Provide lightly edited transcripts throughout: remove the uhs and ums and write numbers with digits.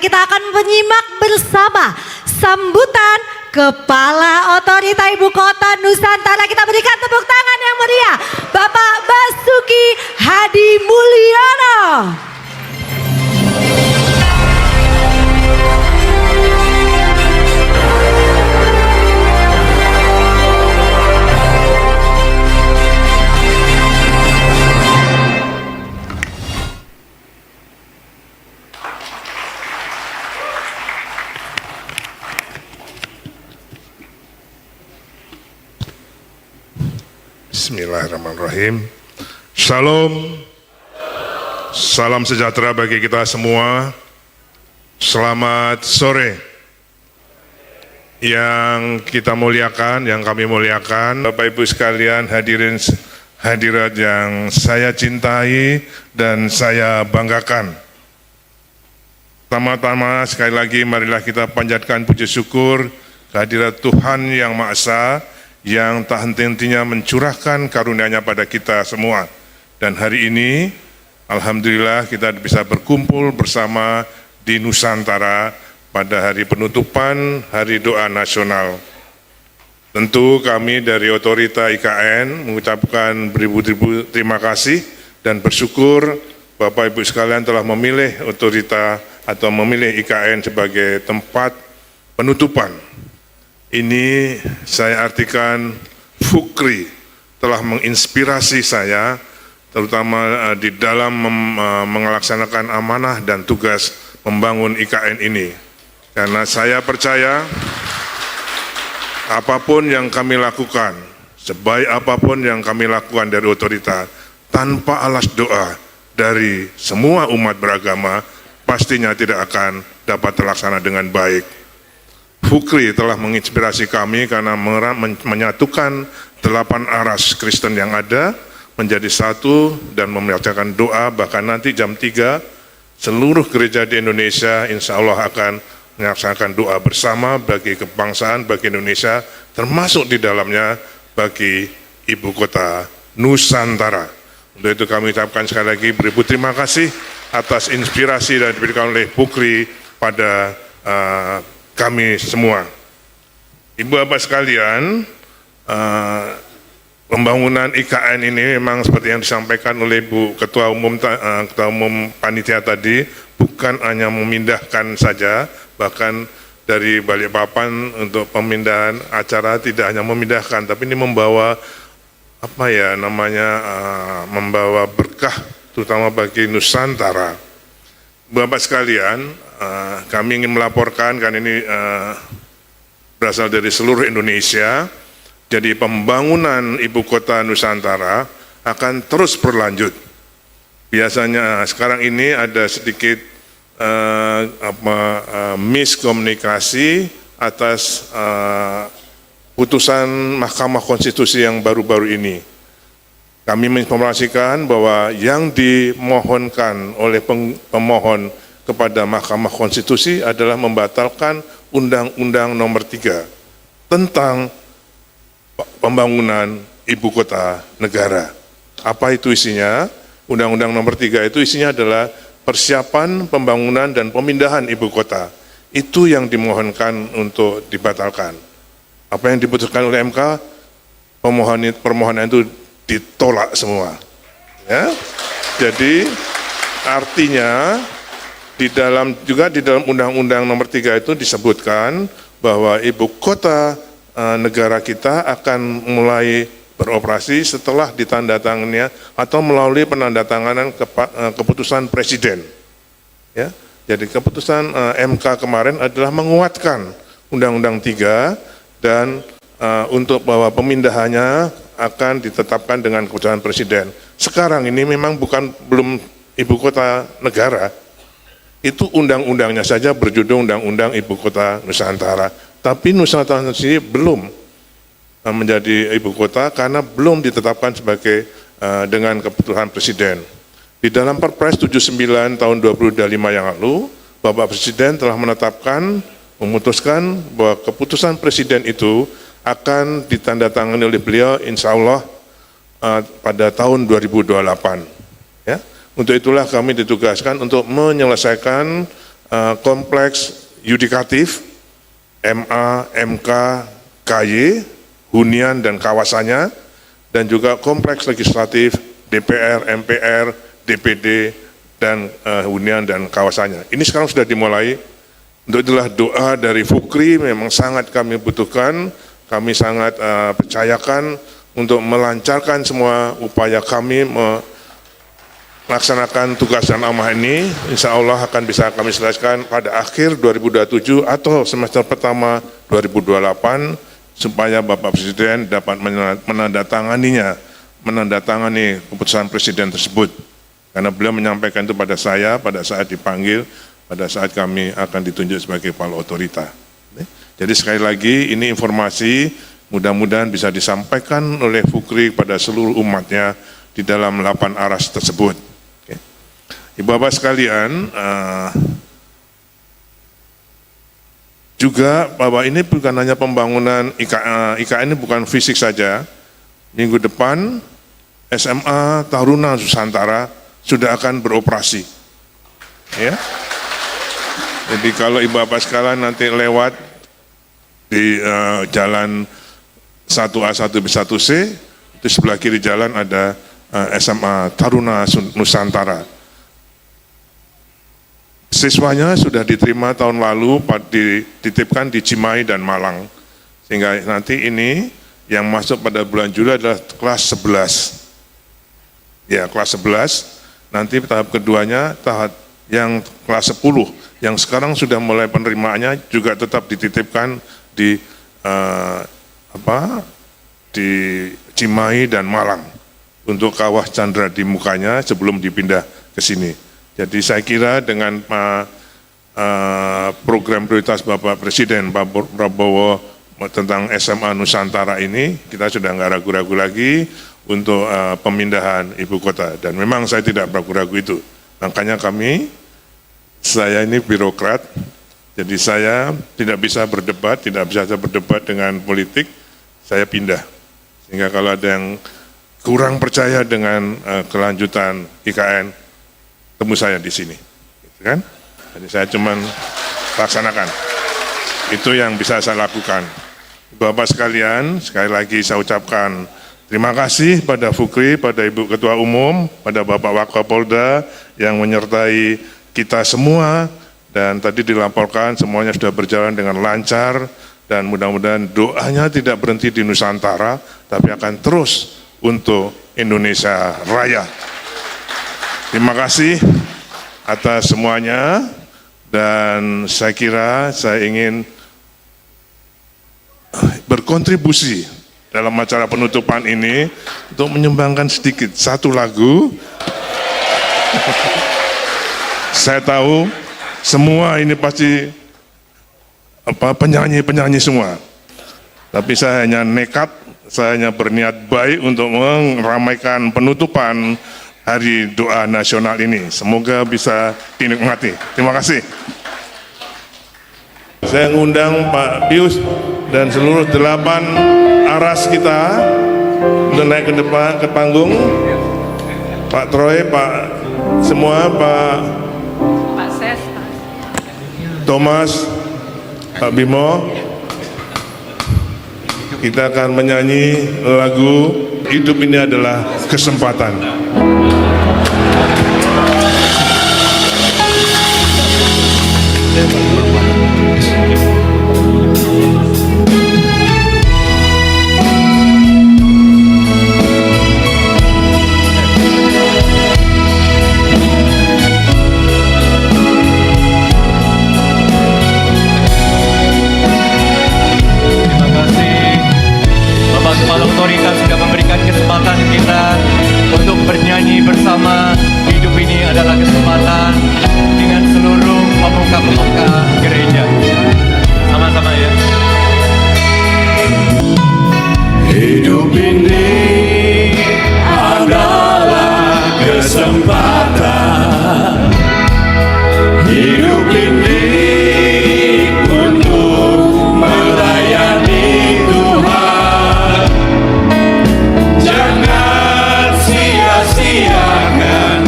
kita akan menyimak bersama sambutan Kepala Otorita Ibu Kota Nusantara. Kita berikan tepuk tangan yang meriah, Bapak Basuki Hadi Mulyono. Bismillahirrahmanirrahim. Shalom. Salam sejahtera bagi kita semua. Selamat sore. Yang kita muliakan, yang kami muliakan, Bapak Ibu sekalian, hadirin hadirat yang saya cintai dan saya banggakan. Pertama-tama sekali lagi marilah kita panjatkan puji syukur kehadirat Tuhan Yang Maha Esa, yang tak henti-hentinya mencurahkan karunia-Nya pada kita semua. Dan hari ini, alhamdulillah kita bisa berkumpul bersama di Nusantara pada hari penutupan Hari Doa Nasional. Tentu kami dari Otorita IKN mengucapkan beribu-ribu terima kasih dan bersyukur Bapak Ibu sekalian telah memilih Otorita atau memilih IKN sebagai tempat penutupan. Ini saya artikan Fukri telah menginspirasi saya, terutama di dalam melaksanakan amanah dan tugas membangun IKN ini. Karena saya percaya apapun yang kami lakukan, sebaik apapun yang kami lakukan dari Otorita, tanpa alas doa dari semua umat beragama, pastinya tidak akan dapat terlaksana dengan baik. Fukri telah menginspirasi kami karena menyatukan 8 aras Kristen yang ada menjadi satu dan membacakan doa. Bahkan nanti jam 3 seluruh gereja di Indonesia insya Allah akan melaksanakan doa bersama bagi kebangsaan, bagi Indonesia, termasuk di dalamnya bagi Ibu Kota Nusantara. Untuk itu kami ucapkan sekali lagi beribu terima kasih atas inspirasi yang diberikan oleh Fukri pada kami semua. Ibu Bapak sekalian, pembangunan IKN ini memang seperti yang disampaikan oleh Bu Ketua Umum Panitia tadi, bukan hanya memindahkan saja, bahkan dari Balikpapan untuk pemindahan acara tidak hanya memindahkan, tapi ini membawa membawa berkah terutama bagi Nusantara. Bapak sekalian, kami ingin melaporkan, kan ini berasal dari seluruh Indonesia, jadi pembangunan Ibu Kota Nusantara akan terus berlanjut. Biasanya sekarang ini ada sedikit miskomunikasi atas putusan Mahkamah Konstitusi yang baru-baru ini. Kami menginformasikan bahwa yang dimohonkan oleh pemohon kepada Mahkamah Konstitusi adalah membatalkan Undang-Undang Nomor 3 tentang pembangunan Ibu Kota Negara. Apa itu isinya? Undang-Undang Nomor 3 itu isinya adalah persiapan pembangunan dan pemindahan Ibu Kota. Itu yang dimohonkan untuk dibatalkan. Apa yang diputuskan oleh MK? Permohonan itu ditolak semua, ya. Jadi artinya di dalam Undang-Undang Nomor 3 itu disebutkan bahwa Ibu Kota negara kita akan mulai beroperasi setelah ditandatangannya atau melalui penandatanganan keputusan Presiden. Ya, jadi keputusan MK kemarin adalah menguatkan Undang-Undang 3 dan untuk bahwa pemindahannya akan ditetapkan dengan keputusan Presiden. Sekarang ini memang belum Ibu Kota Negara, itu undang-undangnya saja berjudul Undang-Undang Ibu Kota Nusantara. Tapi Nusantara sendiri belum menjadi Ibu Kota karena belum ditetapkan sebagai dengan keputusan Presiden. Di dalam Perpres 79 tahun 2025 yang lalu, Bapak Presiden telah memutuskan bahwa keputusan Presiden itu akan ditandatangani oleh beliau insya Allah pada tahun 2028. Ya. Untuk itulah kami ditugaskan untuk menyelesaikan kompleks yudikatif, MA, MK, KY, hunian dan kawasannya, dan juga kompleks legislatif, DPR, MPR, DPD, dan hunian dan kawasannya. Ini sekarang sudah dimulai. Untuk itulah doa dari Fukri memang sangat kami butuhkan, kami sangat percayakan untuk melancarkan semua upaya kami melaksanakan tugas dan amanah ini. Insya Allah akan bisa kami selesaikan pada akhir 2027 atau semester pertama 2028, supaya Bapak Presiden dapat menandatangani keputusan Presiden tersebut. Karena beliau menyampaikan itu pada saya pada saat dipanggil, pada saat kami akan ditunjuk sebagai kepala otorita. Jadi sekali lagi ini informasi mudah-mudahan bisa disampaikan oleh Fukri pada seluruh umatnya di dalam 8 aras tersebut. Ibu Bapak sekalian, juga bahwa ini bukan hanya pembangunan IKN ini bukan fisik saja. Minggu depan SMA Taruna Nusantara sudah akan beroperasi. Ya. Jadi kalau Ibu Bapak sekalian nanti lewat di jalan 1A 1B 1C, di sebelah kiri jalan ada SMA Taruna Nusantara. Siswanya sudah diterima tahun lalu, dititipkan di Cimahi dan Malang. Sehingga nanti ini yang masuk pada bulan Juli adalah kelas 11. Ya, kelas 11. Nanti tahap keduanya, tahap yang kelas 10, yang sekarang sudah mulai penerimaannya juga tetap dititipkan di di Cimahi dan Malang untuk kawah Chandra di mukanya sebelum dipindah ke sini. Jadi saya kira dengan program prioritas Bapak Presiden Pak Prabowo tentang SMA Nusantara ini, kita sudah nggak ragu-ragu lagi untuk pemindahan ibu kota. Dan memang saya tidak ragu-ragu itu. Makanya saya ini birokrat, jadi saya tidak bisa berdebat dengan politik, saya pindah. Sehingga kalau ada yang kurang percaya dengan kelanjutan IKN, temu saya di sini, gitu kan? Jadi saya cuman laksanakan. Itu yang bisa saya lakukan. Bapak sekalian, sekali lagi saya ucapkan terima kasih pada Fukri, pada Ibu Ketua Umum, pada Bapak Wakapolda yang menyertai kita semua, dan tadi dilaporkan semuanya sudah berjalan dengan lancar, dan mudah-mudahan doanya tidak berhenti di Nusantara, tapi akan terus untuk Indonesia Raya. Terima kasih atas semuanya, dan saya kira saya ingin berkontribusi dalam acara penutupan ini untuk menyumbangkan sedikit satu lagu. Saya tahu semua ini pasti penyanyi semua, tapi saya hanya nekat, saya hanya berniat baik untuk meramaikan penutupan Hari Doa Nasional ini. Semoga bisa dinikmati. Terima kasih. Saya ngundang Pak Pius dan seluruh 8 aras kita untuk naik ke depan, ke panggung. Pak Troy, Pak semua, Pak Ses, Thomas, Pak Bimo. Kita akan menyanyi lagu Hidup Ini Adalah Kesempatan. Kepala Otorita sudah memberikan kesempatan kita untuk bernyanyi bersama. Hidup ini adalah kesempatan dengan seluruh pemuka-pemuka gereja. Sama-sama ya. Hidup ini adalah kesempatan. Hidup ini untuk melayani Tuhan. Jangan sia-siakan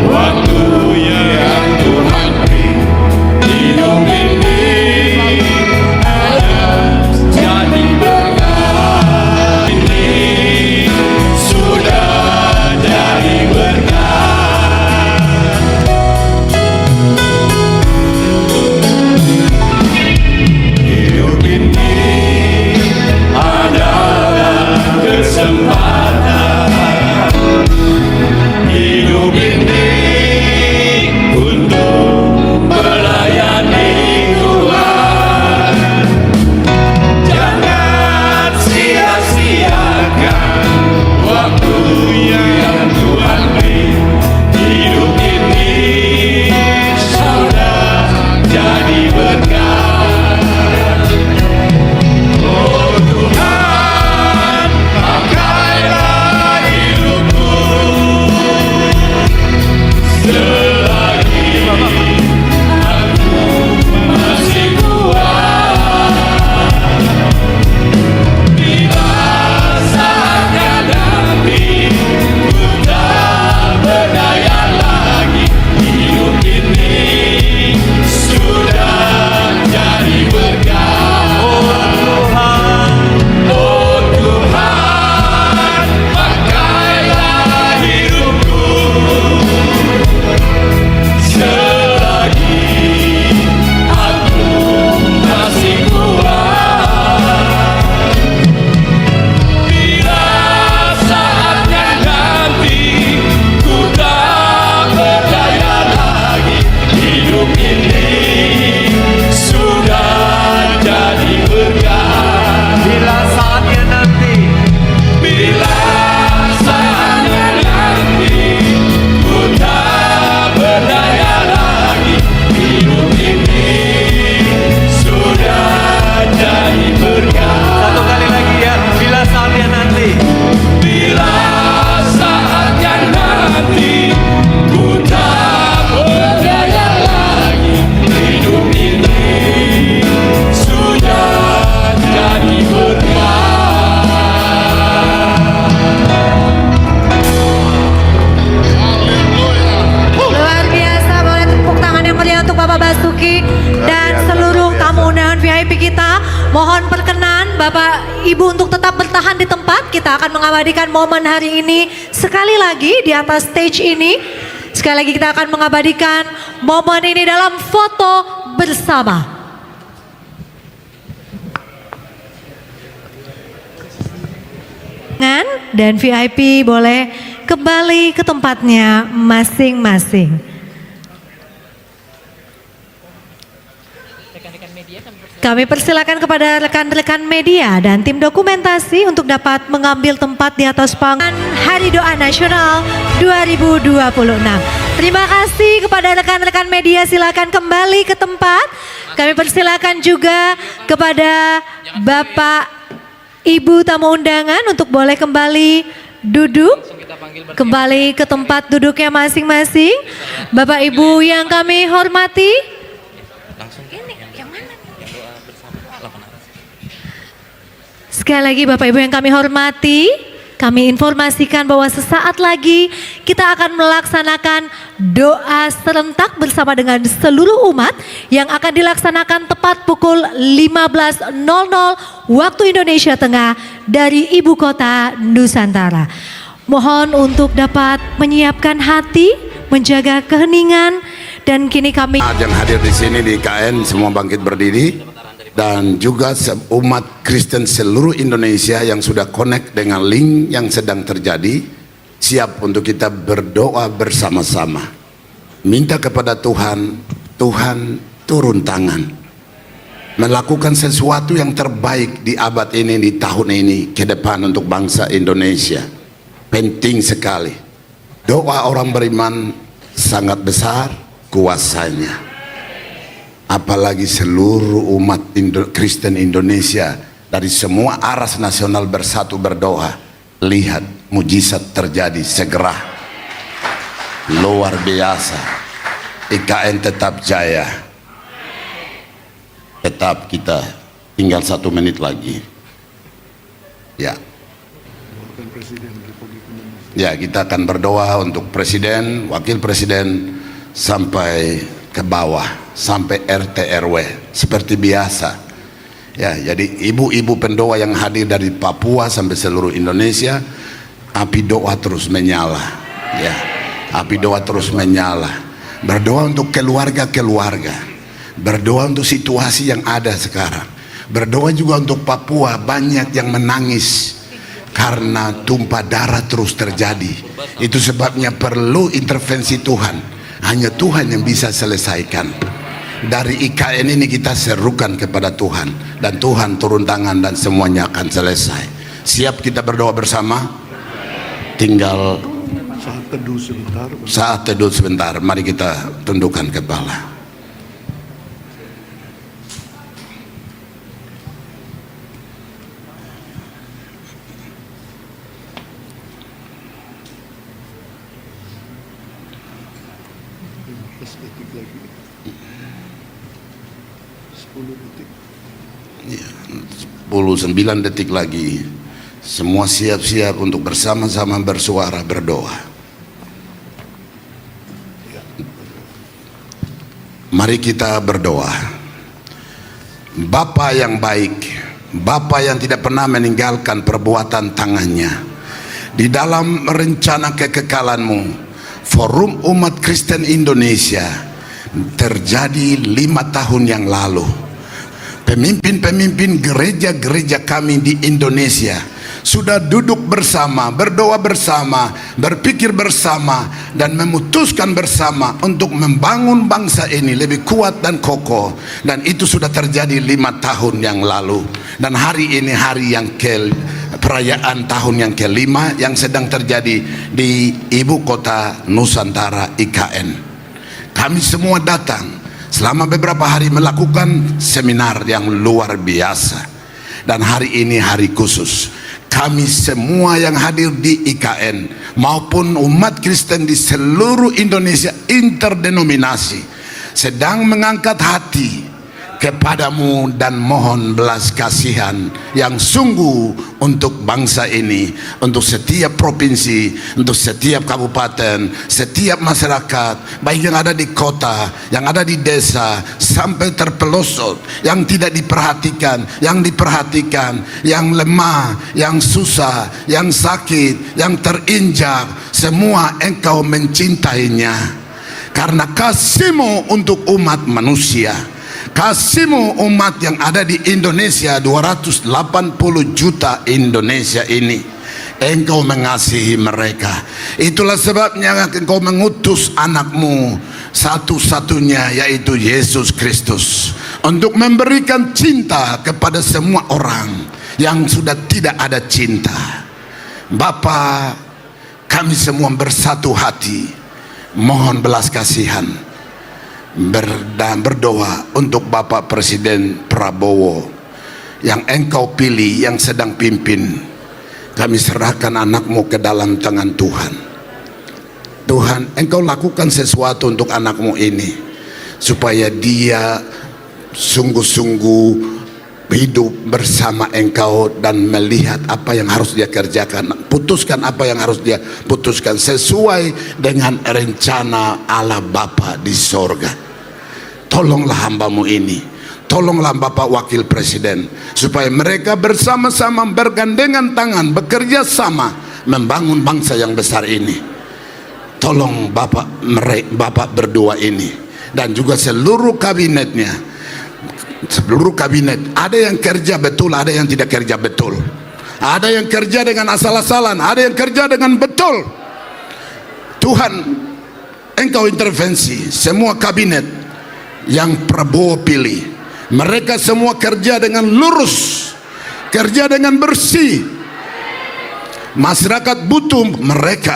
waktu yang Tuhan beri. ini sudah jadi berkah. Bila saatnya nanti, Bila saatnya nanti ku tak berdaya lagi, hidup ini sudah jadi berkah. satu kali lagi ya. Bila saatnya nanti, Bila saatnya nanti ku tak berdaya lagi, hidup ini sudah jadi berkah. Luar biasa, boleh tepuk tangan yang meriah untuk Bapak Basuki dan biasa, seluruh luar biasa. tamu undangan VIP kita. Mohon perkenan Bapak Ibu untuk tetap bertahan di tempat. Kita akan mengabadikan momen hari ini sekali lagi di atas stage ini. Sekali lagi kita akan mengabadikan momen ini dalam foto bersama. Dan VIP boleh kembali ke tempatnya masing-masing. Kami persilakan kepada rekan-rekan media dan tim dokumentasi untuk dapat mengambil tempat di atas panggung Hari Doa Nasional 2026. Terima kasih kepada rekan-rekan media, silakan kembali ke tempat. Kami persilakan juga kepada Bapak Ibu tamu undangan untuk boleh kembali duduk, kembali ke tempat duduknya masing-masing. Bapak Ibu yang kami hormati, sekali lagi Bapak Ibu yang kami hormati, kami informasikan bahwa sesaat lagi kita akan melaksanakan doa serentak bersama dengan seluruh umat yang akan dilaksanakan tepat pukul 15.00 waktu Indonesia Tengah dari Ibu Kota Nusantara. Mohon untuk dapat menyiapkan hati, menjaga keheningan, dan kini kami yang hadir di sini di IKN semua bangkit berdiri, dan juga umat Kristen seluruh Indonesia yang sudah connect dengan link yang sedang terjadi, siap untuk kita berdoa bersama-sama. Minta kepada Tuhan, Tuhan turun tangan, melakukan sesuatu yang terbaik di abad ini, di tahun ini, ke depan untuk bangsa Indonesia. Penting sekali. Doa orang beriman sangat besar kuasanya. Apalagi seluruh umat Kristen Indonesia dari semua aras nasional bersatu berdoa. Lihat mujizat terjadi segera. Luar biasa. IKN tetap jaya. Tetap kita tinggal 1 menit lagi. Ya. Ya, kita akan berdoa untuk presiden, wakil presiden, sampai ke bawah, sampai RT RW seperti biasa. Ya, jadi ibu-ibu pendoa yang hadir dari Papua sampai seluruh Indonesia, api doa terus menyala. Ya, api doa terus menyala. Berdoa untuk keluarga-keluarga, berdoa untuk situasi yang ada sekarang, berdoa juga untuk Papua. Banyak yang menangis karena tumpah darah terus terjadi. Itu sebabnya perlu intervensi Tuhan. Hanya Tuhan yang bisa selesaikan. Dari IKN ini kita serukan kepada Tuhan, dan Tuhan turun tangan dan semuanya akan selesai. Siap kita berdoa bersama? Tinggal saat teduh sebentar. Mari kita tundukkan kepala. Ya, 9 detik lagi. Semua siap-siap untuk bersama-sama bersuara berdoa. Mari kita berdoa. Bapa yang baik, Bapa yang tidak pernah meninggalkan perbuatan tangannya, di dalam rencana kekekalanmu, Forum Umat Kristen Indonesia terjadi 5 tahun yang lalu. Pemimpin-pemimpin gereja-gereja kami di Indonesia sudah duduk bersama, berdoa bersama, berpikir bersama, dan memutuskan bersama untuk membangun bangsa ini lebih kuat dan kokoh. Dan itu sudah terjadi 5 tahun yang lalu. Dan hari ini hari yang perayaan tahun yang kelima yang sedang terjadi di ibu kota Nusantara IKN. Kami semua datang selama beberapa hari melakukan seminar yang luar biasa. Dan hari ini hari khusus. Kami semua yang hadir di IKN maupun umat Kristen di seluruh Indonesia interdenominasi sedang mengangkat hati kepadamu dan mohon belas kasihan yang sungguh untuk bangsa ini, untuk setiap provinsi, untuk setiap kabupaten, setiap masyarakat, baik yang ada di kota, yang ada di desa, sampai terpelosok, yang tidak diperhatikan, yang lemah, yang susah, yang sakit, yang terinjak, semua Engkau mencintainya karena kasih-Mu untuk umat manusia. Kasih-Mu umat yang ada di Indonesia, 280 juta Indonesia ini. Engkau mengasihi mereka. Itulah sebabnya Engkau mengutus anak-Mu satu-satunya, yaitu Yesus Kristus, untuk memberikan cinta kepada semua orang yang sudah tidak ada cinta. Bapa, kami semua bersatu hati mohon belas kasihan dan berdoa untuk Bapak Presiden Prabowo yang Engkau pilih, yang sedang pimpin. Kami serahkan anak-Mu ke dalam tangan Tuhan. Tuhan, Engkau lakukan sesuatu untuk anak-Mu ini supaya dia sungguh-sungguh hidup bersama Engkau dan melihat apa yang harus dia kerjakan, putuskan apa yang harus dia putuskan sesuai dengan rencana Allah Bapa di sorga. Tolonglah hamba-Mu ini, tolonglah Bapak Wakil Presiden, supaya mereka bersama-sama bergandengan tangan, bekerja sama membangun bangsa yang besar ini. Tolong Bapak berdua ini dan juga seluruh kabinetnya. Seluruh kabinet, ada yang kerja betul, ada yang tidak kerja betul, ada yang kerja dengan asal-asalan, ada yang kerja dengan betul. Tuhan, Engkau intervensi semua kabinet yang Prabowo pilih. Mereka semua kerja dengan lurus, kerja dengan bersih. Masyarakat butuh mereka.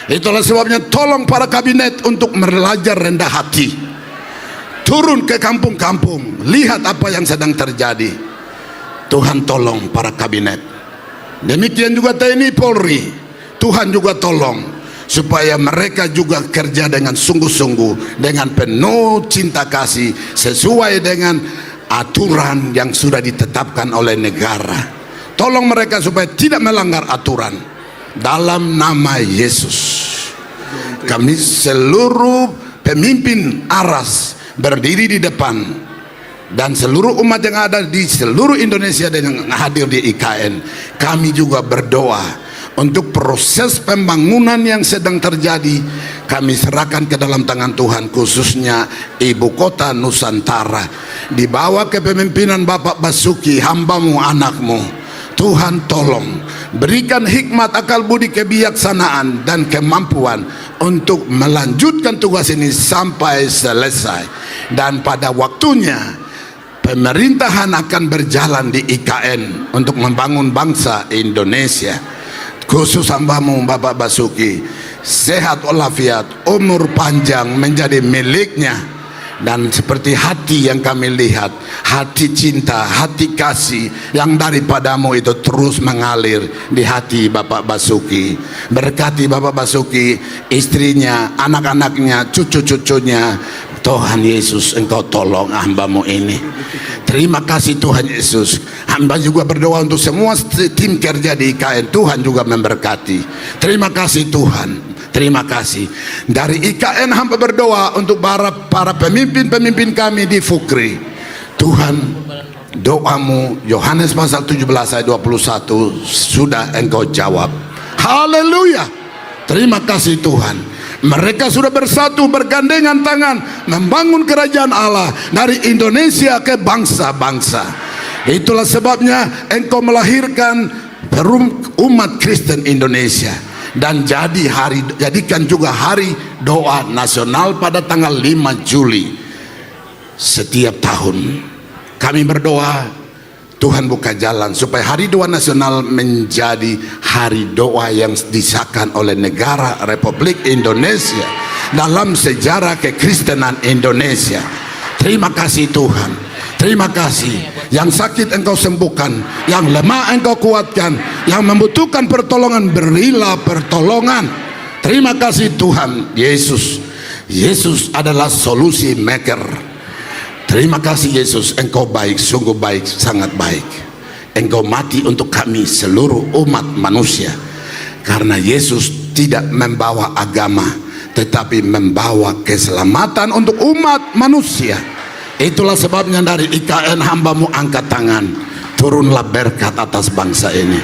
Itulah sebabnya tolong para kabinet untuk belajar rendah hati. Turun ke kampung-kampung, lihat apa yang sedang terjadi. Tuhan tolong para kabinet. Demikian juga TNI Polri. Tuhan juga tolong supaya mereka juga kerja dengan sungguh-sungguh, dengan penuh cinta kasih, sesuai dengan aturan yang sudah ditetapkan oleh negara. Tolong mereka supaya tidak melanggar aturan. Dalam nama Yesus, kami seluruh pemimpin ARAS berdiri di depan, dan seluruh umat yang ada di seluruh Indonesia dan yang hadir di IKN, kami juga berdoa untuk proses pembangunan yang sedang terjadi. Kami serahkan ke dalam tangan Tuhan, khususnya ibu kota Nusantara di bawah kepemimpinan Bapak Basuki, hamba-Mu, anak-Mu. Tuhan tolong berikan hikmat, akal budi, kebijaksanaan dan kemampuan untuk melanjutkan tugas ini sampai selesai. Dan pada waktunya pemerintahan akan berjalan di IKN untuk membangun bangsa Indonesia. Khusus hamba-Mu Bapak Basuki, sehat walafiat, umur panjang menjadi miliknya. Dan seperti hati yang kami lihat, hati cinta, hati kasih yang daripada-Mu itu terus mengalir di hati Bapak Basuki. Berkati Bapak Basuki, istrinya, anak-anaknya, cucu-cucunya. Tuhan Yesus, Engkau tolong hamba-Mu ini. Terima kasih Tuhan Yesus. Hamba juga berdoa untuk semua tim kerja di IKN. Tuhan juga memberkati. Terima kasih Tuhan. Terima kasih. Dari IKN hamba berdoa untuk para pemimpin-pemimpin kami di Fukri. Tuhan, doa-Mu Yohanes pasal 17 ayat 21 sudah Engkau jawab. Haleluya. Terima kasih Tuhan. Mereka sudah bersatu, bergandengan tangan membangun kerajaan Allah dari Indonesia ke bangsa-bangsa. Itulah sebabnya Engkau melahirkan umat Kristen Indonesia, dan jadikan juga hari doa nasional pada tanggal 5 Juli setiap tahun. Kami berdoa Tuhan buka jalan supaya hari doa nasional menjadi hari doa yang disahkan oleh negara Republik Indonesia dalam sejarah kekristenan Indonesia. Terima kasih Tuhan, terima kasih. Yang sakit Engkau sembuhkan, yang lemah Engkau kuatkan, yang membutuhkan pertolongan berilah pertolongan. Terima kasih Tuhan Yesus. Yesus adalah solusi maker. Terima kasih Yesus, Engkau baik, sungguh baik, sangat baik. Engkau mati untuk kami seluruh umat manusia. Karena Yesus tidak membawa agama, tetapi membawa keselamatan untuk umat manusia. Itulah sebabnya dari IKN hambamu angkat tangan, turunlah berkat atas bangsa ini.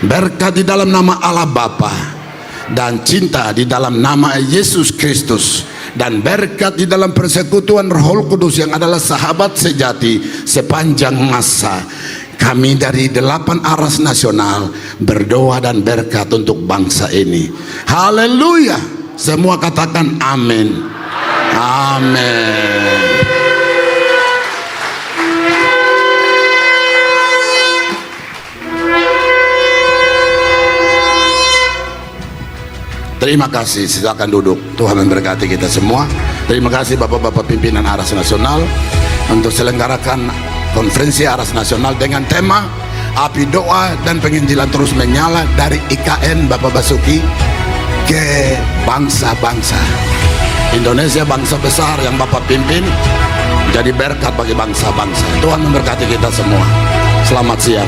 Berkat di dalam nama Allah Bapa, dan cinta di dalam nama Yesus Kristus, dan berkat di dalam persekutuan Roh Kudus yang adalah sahabat sejati sepanjang masa. Kami dari 8 Aras Nasional berdoa dan berkat untuk bangsa ini. Haleluya. Semua katakan amin. Amin. Terima kasih, silakan duduk. Tuhan memberkati kita semua. Terima kasih Bapak-Bapak pimpinan Aras Nasional untuk selenggarakan konferensi Aras Nasional dengan tema Api Doa dan Penginjilan Terus Menyala dari IKN Bapak Basuki ke bangsa-bangsa. Indonesia bangsa besar yang Bapak pimpin, jadi berkat bagi bangsa-bangsa. Tuhan memberkati kita semua. Selamat siang.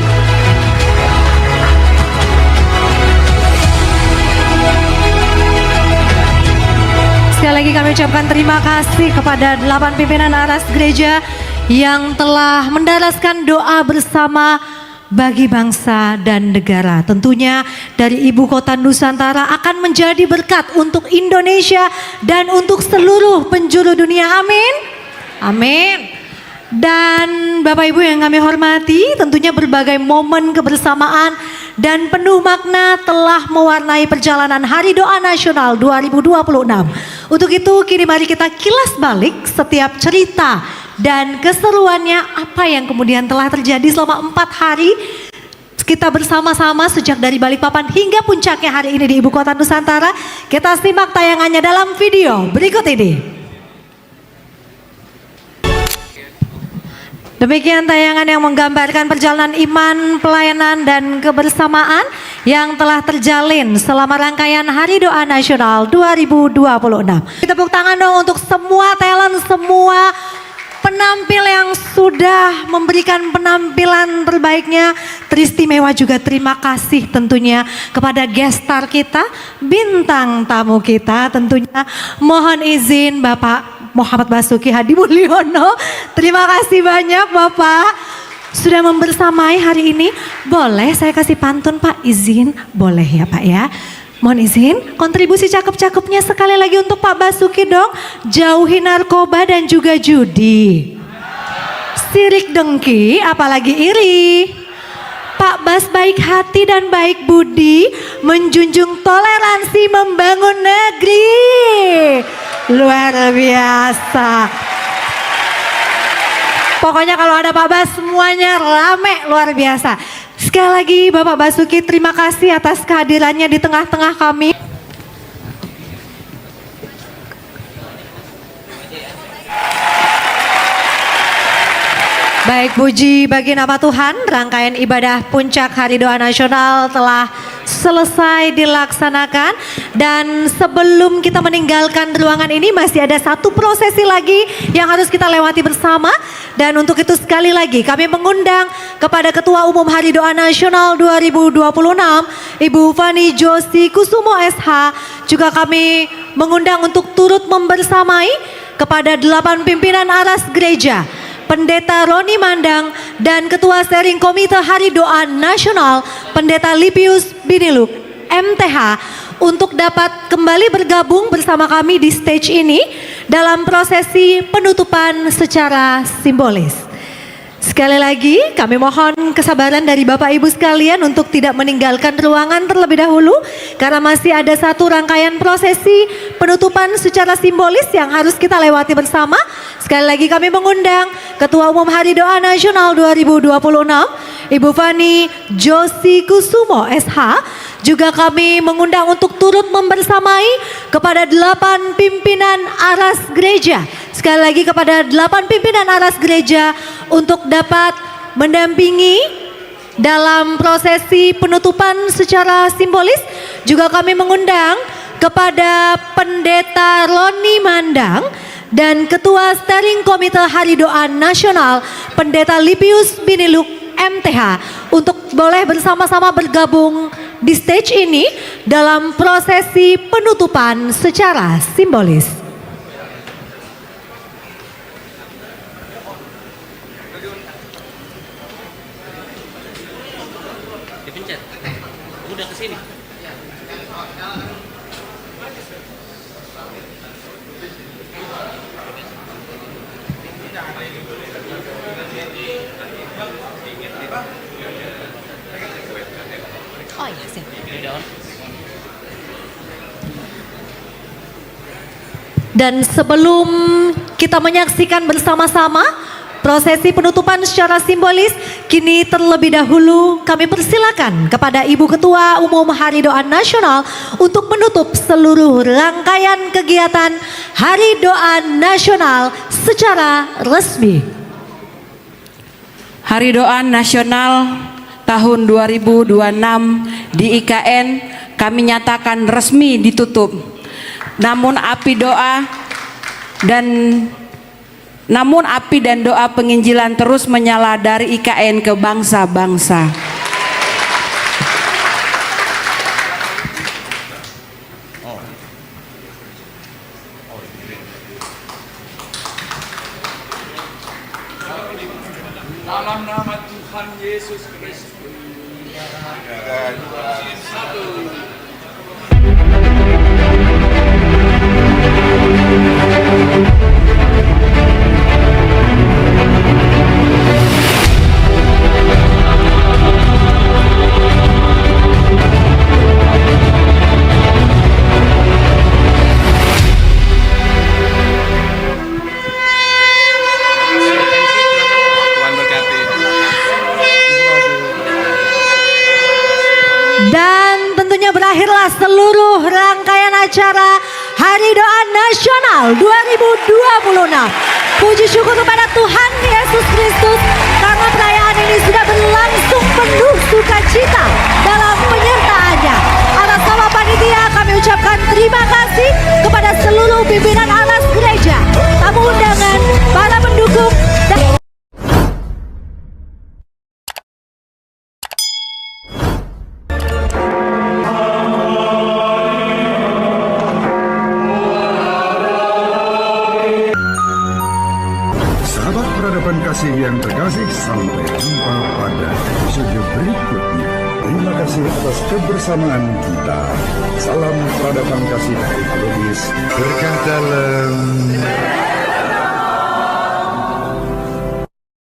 Sekali lagi kami ucapkan terima kasih kepada 8 pimpinan Aras Gereja yang telah mendaraskan doa bersama bagi bangsa dan negara. Tentunya dari Ibu Kota Nusantara akan menjadi berkat untuk Indonesia dan untuk seluruh penjuru dunia. Amin. Amin. Dan Bapak Ibu yang kami hormati, tentunya berbagai momen kebersamaan dan penuh makna telah mewarnai perjalanan Hari Doa Nasional 2026. Untuk itu kini mari kita kilas balik setiap cerita dan keseruannya, apa yang kemudian telah terjadi selama 4 hari kita bersama-sama sejak dari Balikpapan hingga puncaknya hari ini di Ibu Kota Nusantara. Kita simak tayangannya dalam video berikut ini. Demikian tayangan yang menggambarkan perjalanan iman, pelayanan, dan kebersamaan yang telah terjalin selama rangkaian Hari Doa Nasional 2026. Tepuk tangan dong untuk semua talent, semua penampil yang sudah memberikan penampilan terbaiknya. Teristimewa juga terima kasih tentunya kepada guest star kita, bintang tamu kita tentunya. Mohon izin Bapak Muhammad Basuki Hadi Mulyono. Terima kasih banyak Bapak sudah membersamai hari ini. Boleh saya kasih pantun Pak? Izin? Boleh ya Pak ya. Mohon izin kontribusi cakep-cakepnya sekali lagi untuk Pak Basuki dong. Jauhi narkoba dan juga judi. Sirik dengki apalagi iri. Pak Bas baik hati dan baik budi, menjunjung toleransi membangun negeri. Luar biasa. Pokoknya kalau ada Pak Bas semuanya rame, luar biasa. Sekali lagi Bapak Basuki terima kasih atas kehadirannya di tengah-tengah kami. Baik, puji bagi nama Tuhan, rangkaian ibadah puncak Hari Doa Nasional telah selesai dilaksanakan. Dan sebelum kita meninggalkan ruangan ini masih ada satu prosesi lagi yang harus kita lewati bersama. Dan untuk itu sekali lagi kami mengundang kepada Ketua Umum Hari Doa Nasional 2026 Ibu Fani Josi Kusumo SH. Juga kami mengundang untuk turut membersamai kepada 8 pimpinan Aras Gereja, Pendeta Roni Mandang, dan Ketua Steering Komite Hari Doa Nasional Pendeta Lipius Biniluk MTH untuk dapat kembali bergabung bersama kami di stage ini dalam prosesi penutupan secara simbolis. Sekali lagi kami mohon kesabaran dari Bapak Ibu sekalian untuk tidak meninggalkan ruangan terlebih dahulu karena masih ada satu rangkaian prosesi penutupan secara simbolis yang harus kita lewati bersama. Sekali lagi kami mengundang Ketua Umum Hari Doa Nasional 2026 Ibu Fani Josi Kusumo SH. Juga kami mengundang untuk turut membersamai kepada 8 pimpinan aras gereja. Sekali lagi kepada 8 pimpinan aras gereja untuk dapat mendampingi dalam prosesi penutupan secara simbolis. Juga kami mengundang kepada Pendeta Roni Mandang dan Ketua Steering Komite Hari Doa Nasional Pendeta Lipius Biniluk MTH untuk boleh bersama-sama bergabung di stage ini dalam prosesi penutupan secara simbolis. Dipencet. Udah kesini. Oh iya siap. Dan sebelum kita menyaksikan bersama-sama prosesi penutupan secara simbolis, kini terlebih dahulu kami persilakan kepada Ibu Ketua Umum Hari Doa Nasional untuk menutup seluruh rangkaian kegiatan Hari Doa Nasional secara resmi. Hari Doa Nasional tahun 2026 di IKN kami nyatakan resmi ditutup. Namun api dan doa penginjilan terus menyala dari IKN ke bangsa-bangsa. Dalam nama Tuhan Yesus Kristus. Dan tentunya berakhirlah seluruh rangkaian acara Hari Doa Nasional 2026. Puji syukur kepada Tuhan Yesus Kristus karena perayaan ini sudah berlangsung penuh sukacita dalam penyertaannya. Atas nama panitia kami ucapkan terima kasih kepada seluruh pimpinan alas gereja, tamu undangan, para pendukung, dan Sahabat peradaban kasih yang terkasih, sampai jumpa pada episode berikutnya. Terima kasih atas kebersamaan kita. Salam peradaban kasih dari Lubis. Berkah dalam